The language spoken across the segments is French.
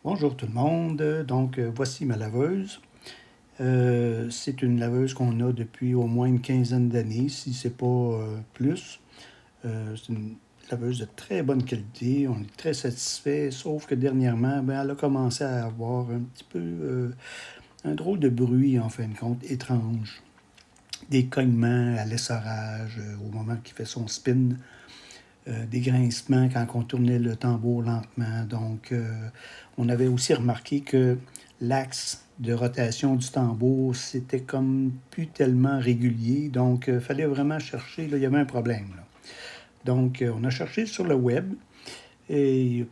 Bonjour tout le monde, voici ma laveuse. C'est une laveuse qu'on a depuis au moins une quinzaine d'années, si c'est pas plus. C'est une laveuse de très bonne qualité, on est très satisfait, sauf que dernièrement, elle a commencé à avoir un petit peu un drôle de bruit en fin de compte, étrange. Des cognements à l'essorage au moment qu'il fait son spin. Des grincements quand on tournait le tambour lentement. On avait aussi remarqué que l'axe de rotation du tambour, c'était comme plus tellement régulier. Il fallait vraiment chercher. Là, il y avait un problème. Là. On a cherché sur le web et il y a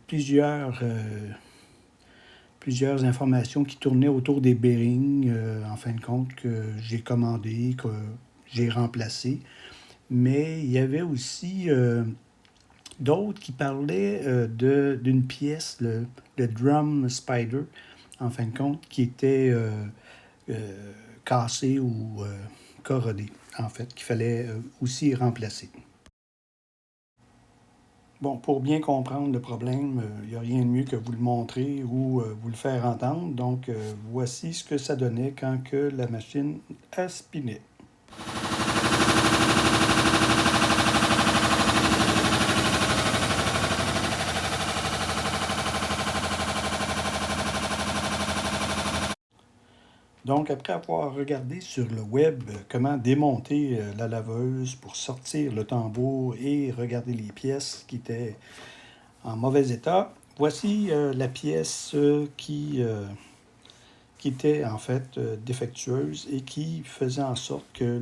plusieurs informations qui tournaient autour des bearings, en fin de compte, que j'ai commandé, que j'ai remplacé. Mais il y avait aussi d'autres qui parlaient d'une pièce, le Drum Spider, en fin de compte, qui était cassée ou corrodée, en fait, qu'il fallait aussi remplacer. Bon, pour bien comprendre le problème, il n'y a rien de mieux que vous le montrer ou vous le faire entendre. Voici ce que ça donnait quand que la machine aspinait. Donc, après avoir regardé sur le web comment démonter la laveuse pour sortir le tambour et regarder les pièces qui étaient en mauvais état, voici la pièce qui était en fait défectueuse et qui faisait en sorte que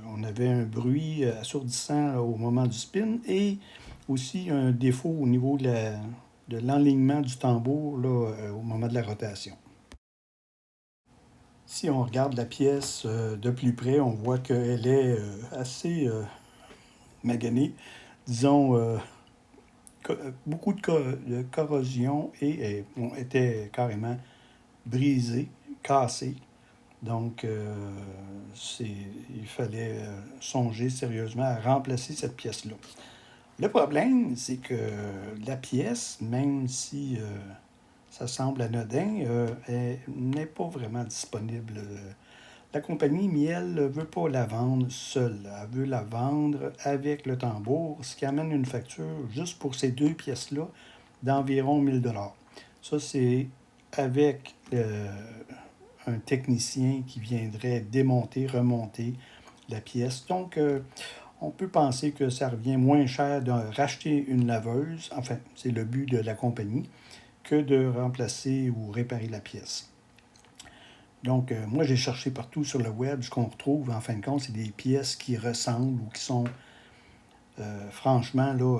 on avait un bruit assourdissant au moment du spin et aussi un défaut au niveau de l'enlignement du tambour là, au moment de la rotation. Si on regarde la pièce de plus près, on voit qu'elle est assez maganée. Disons, beaucoup de corrosion et était carrément brisée, cassée. Donc, il fallait songer sérieusement à remplacer cette pièce-là. Le problème, c'est que la pièce, même si ça semble anodin, n'est pas vraiment disponible. La compagnie Miel ne veut pas la vendre seule. Elle veut la vendre avec le tambour, ce qui amène une facture juste pour ces deux pièces-là d'environ 1000 dollars. Ça, c'est avec un technicien qui viendrait démonter, remonter la pièce. On peut penser que ça revient moins cher de racheter une laveuse, enfin, c'est le but de la compagnie, que de remplacer ou réparer la pièce. Moi, j'ai cherché partout sur le web. Ce qu'on retrouve, en fin de compte, c'est des pièces qui ressemblent ou qui sont franchement là,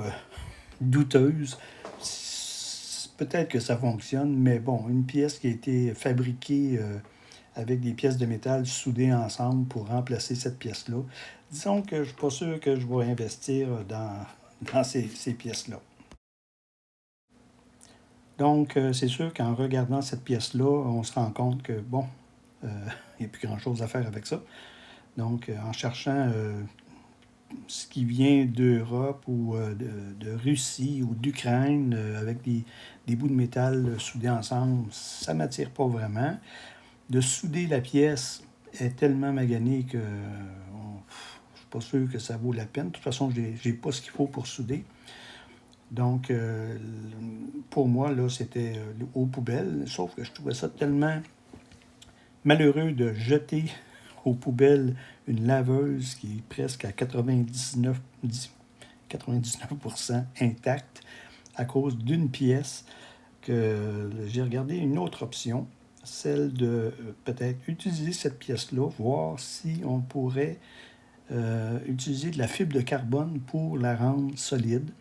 douteuses. Peut-être que ça fonctionne, mais bon, une pièce qui a été fabriquée avec des pièces de métal soudées ensemble pour remplacer cette pièce-là, disons que je ne suis pas sûr que je vais investir dans ces pièces-là. C'est sûr qu'en regardant cette pièce-là, on se rend compte que, bon, il n'y a plus grand-chose à faire avec ça. En cherchant ce qui vient d'Europe ou de Russie ou d'Ukraine avec des bouts de métal soudés ensemble, ça ne m'attire pas vraiment. De souder la pièce est tellement magané que je ne suis pas sûr que ça vaut la peine. De toute façon, je n'ai pas ce qu'il faut pour souder. Pour moi, là, c'était aux poubelles. Sauf que je trouvais ça tellement malheureux de jeter aux poubelles une laveuse qui est presque à 99% intacte à cause d'une pièce que j'ai regardé une autre option, celle de peut-être utiliser cette pièce-là, voir si on pourrait utiliser de la fibre de carbone pour la rendre solide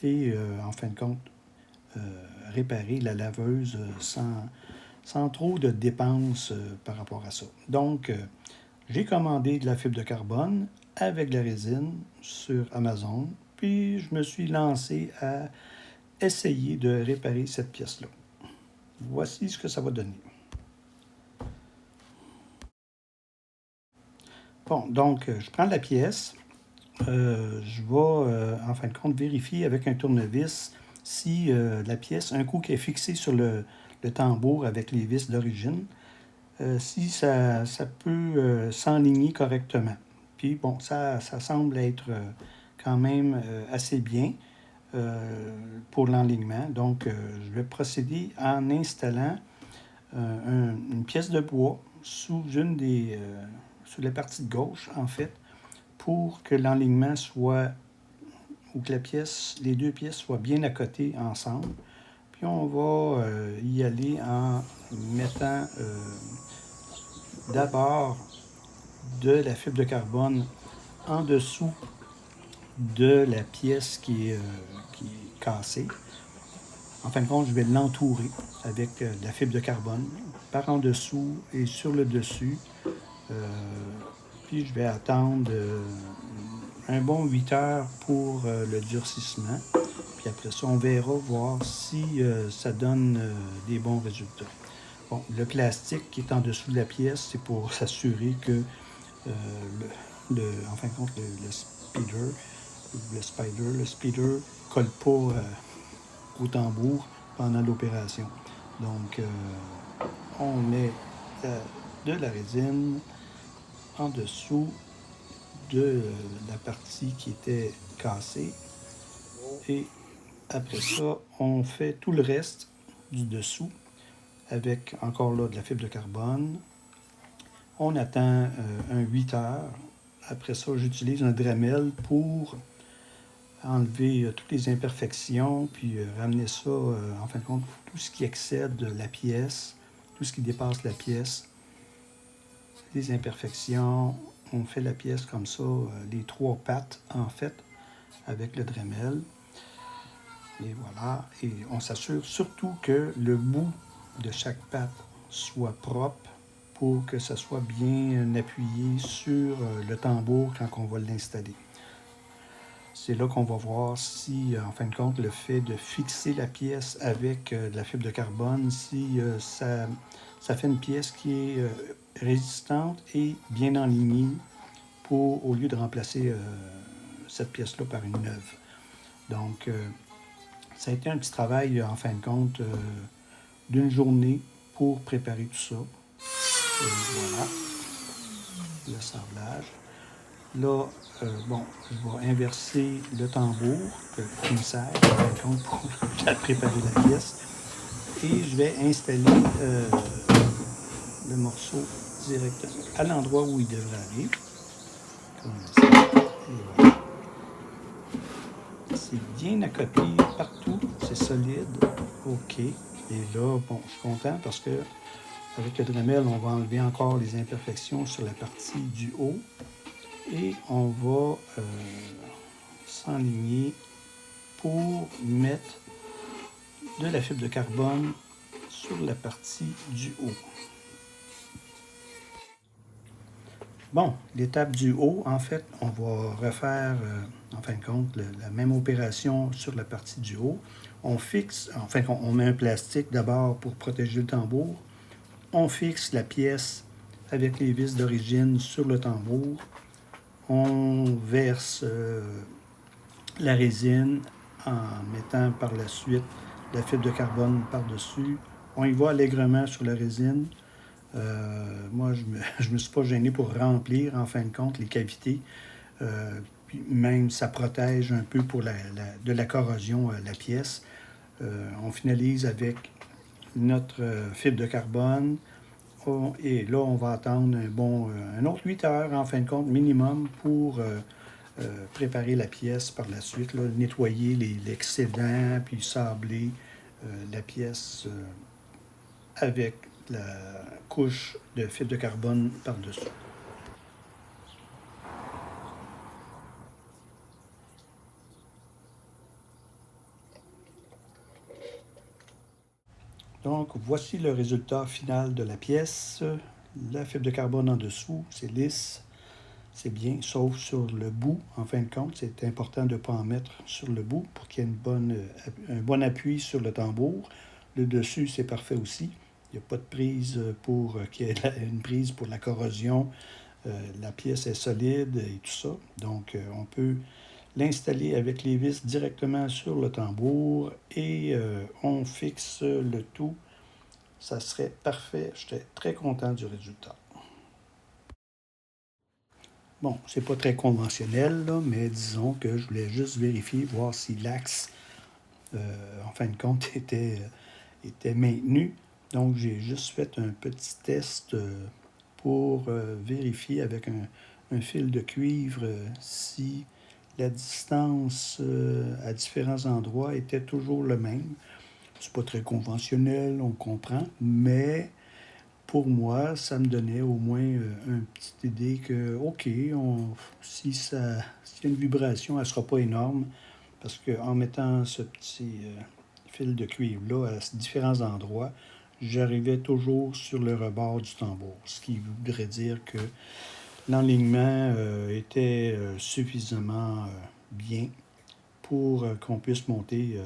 et, en fin de compte, réparer la laveuse sans trop de dépenses par rapport à ça. J'ai commandé de la fibre de carbone avec de la résine sur Amazon, puis je me suis lancé à essayer de réparer cette pièce-là. Voici ce que ça va donner. Je prends la pièce. Je vais, en fin de compte, vérifier avec un tournevis si la pièce, un coup qu'elle est fixée sur le le tambour avec les vis d'origine, si ça peut s'enligner correctement. Puis bon, ça semble être quand même assez bien pour l'enlignement. Donc, je vais procéder en installant une pièce de bois sous sous la partie gauche, en fait, pour que l'enlignement soit, ou que les deux pièces soient bien à côté ensemble. Puis on va y aller en mettant d'abord de la fibre de carbone en dessous de la pièce qui est cassée. En fin de compte, je vais l'entourer avec de la fibre de carbone par en dessous et sur le dessus. Puis je vais attendre un bon 8 heures pour le durcissement. Puis après ça, on verra voir si ça donne des bons résultats. Bon, le plastique qui est en dessous de la pièce, c'est pour s'assurer que en fin de compte, le speeder colle pas au tambour pendant l'opération. Donc, on met de la résine en dessous de la partie qui était cassée. Et après ça, on fait tout le reste du dessous avec encore là de la fibre de carbone. On attend un 8 heures. Après ça, j'utilise un Dremel pour enlever toutes les imperfections, puis ramener ça, en fin de compte, tout ce qui excède la pièce, tout ce qui dépasse la pièce, les imperfections. On fait la pièce comme ça, les 3 pattes, en fait, avec le Dremel. Et voilà. Et on s'assure surtout que le bout de chaque patte soit propre pour que ça soit bien appuyé sur le tambour quand on va l'installer. C'est là qu'on va voir si, en fin de compte, le fait de fixer la pièce avec de la fibre de carbone, si ça fait une pièce qui est résistante et bien enlignée au lieu de remplacer cette pièce-là par une neuve. Donc, ça a été un petit travail, en fin de compte, d'une journée pour préparer tout ça. Et voilà, le sablage. Là, bon, je vais inverser le tambour qui me sert, en fin de compte, pour préparer la pièce. Et je vais installer le morceau directement à l'endroit où il devrait aller. Comme ça. Et voilà. C'est bien à côté partout, c'est solide. OK. Et là, bon, je suis content parce que avec le Dremel, on va enlever encore les imperfections sur la partie du haut. Et on va s'enligner pour mettre de la fibre de carbone sur la partie du haut. Bon, l'étape du haut, en fait, on va refaire, en fin de compte, la même opération sur la partie du haut. On fixe, enfin, on met un plastique d'abord pour protéger le tambour. On fixe la pièce avec les vis d'origine sur le tambour. On verse la résine en mettant par la suite la fibre de carbone par-dessus. On y va allègrement sur la résine. Moi, je me suis pas gêné pour remplir, en fin de compte, les cavités. Puis même, ça protège un peu de la corrosion la pièce. On finalise avec notre fibre de carbone. Et là, on va attendre un autre 8 heures, en fin de compte, minimum, pour préparer la pièce par la suite, là, nettoyer l'excédent, puis sabler la pièce avec la couche de fibre de carbone par-dessus. Donc, voici le résultat final de la pièce. La fibre de carbone en dessous, c'est lisse, c'est bien, sauf sur le bout, en fin de compte. C'est important de ne pas en mettre sur le bout pour qu'il y ait un bon appui sur le tambour. Le dessus, c'est parfait aussi. Il n'y a pas de prise pour qu'il y ait une prise pour la corrosion. La pièce est solide et tout ça. Donc, on peut l'installer avec les vis directement sur le tambour et on fixe le tout ça serait parfait. J'étais très content du résultat. Bon, c'est pas très conventionnel, là, mais disons que je voulais juste vérifier, voir si l'axe, en fin de compte, était maintenu. Donc, j'ai juste fait un petit test pour vérifier avec un fil de cuivre si la distance à différents endroits était toujours le même. C'est pas très conventionnel, on comprend, mais pour moi, ça me donnait au moins une petite idée que, OK, s'il y a une vibration, elle ne sera pas énorme, parce qu'en mettant ce petit fil de cuivre-là à différents endroits, j'arrivais toujours sur le rebord du tambour, ce qui voudrait dire que l'enlignement était suffisamment bien pour qu'on puisse monter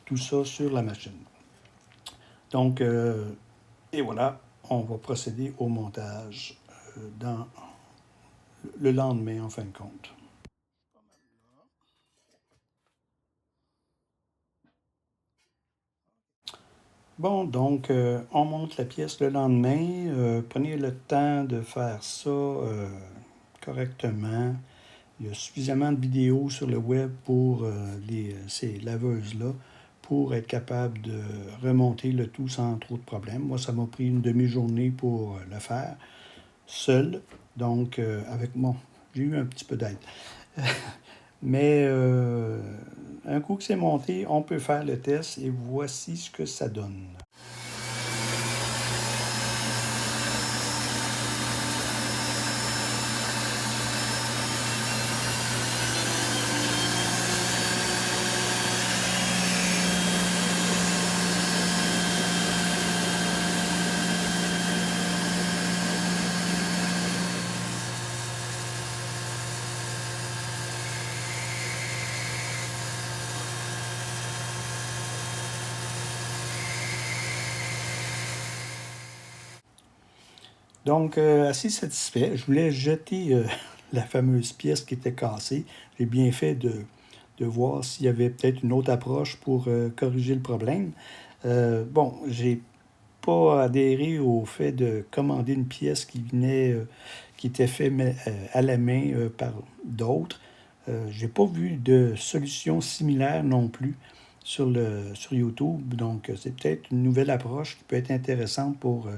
tout ça sur la machine. Donc, et voilà, on va procéder au montage dans le lendemain, en fin de compte. Bon, donc, on monte la pièce le lendemain. Prenez le temps de faire ça correctement. Il y a suffisamment de vidéos sur le web pour ces laveuses-là pour être capable de remonter le tout sans trop de problèmes. Moi, ça m'a pris une demi-journée pour le faire seul. Donc, j'ai eu un petit peu d'aide. Mais un coup que c'est monté, on peut faire le test et voici ce que ça donne. Donc, assez satisfait. Je voulais jeter la fameuse pièce qui était cassée. J'ai bien fait de voir s'il y avait peut-être une autre approche pour corriger le problème. Bon, j'ai pas adhéré au fait de commander une pièce qui était faite à la main par d'autres. J'ai pas vu de solution similaire non plus sur YouTube. Donc, c'est peut-être une nouvelle approche qui peut être intéressante pour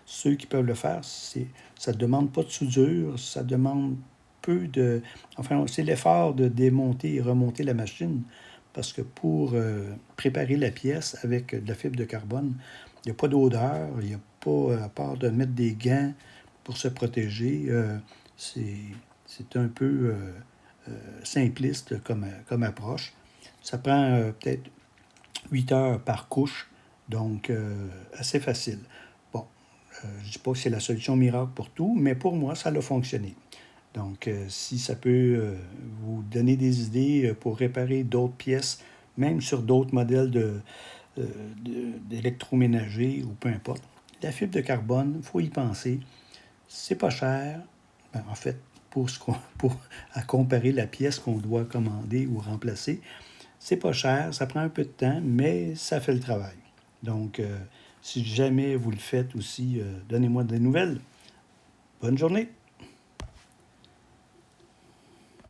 ceux qui peuvent le faire. Ça ne demande pas de soudure, ça demande peu de... Enfin, c'est l'effort de démonter et remonter la machine. Parce que pour préparer la pièce avec de la fibre de carbone, il n'y a pas d'odeur, il n'y a pas, à part de mettre des gants pour se protéger, c'est un peu simpliste comme approche. Ça prend peut-être 8 heures par couche, donc assez facile. Bon, je ne dis pas que c'est la solution miracle pour tout, mais pour moi, ça a fonctionné. Donc, si ça peut vous donner des idées pour réparer d'autres pièces, même sur d'autres modèles d'électroménager ou peu importe, la fibre de carbone, il faut y penser. C'est pas cher. Ben, en fait, pour à comparer la pièce qu'on doit commander ou remplacer, c'est pas cher, ça prend un peu de temps, mais ça fait le travail. Donc, si jamais vous le faites aussi, donnez-moi des nouvelles. Bonne journée!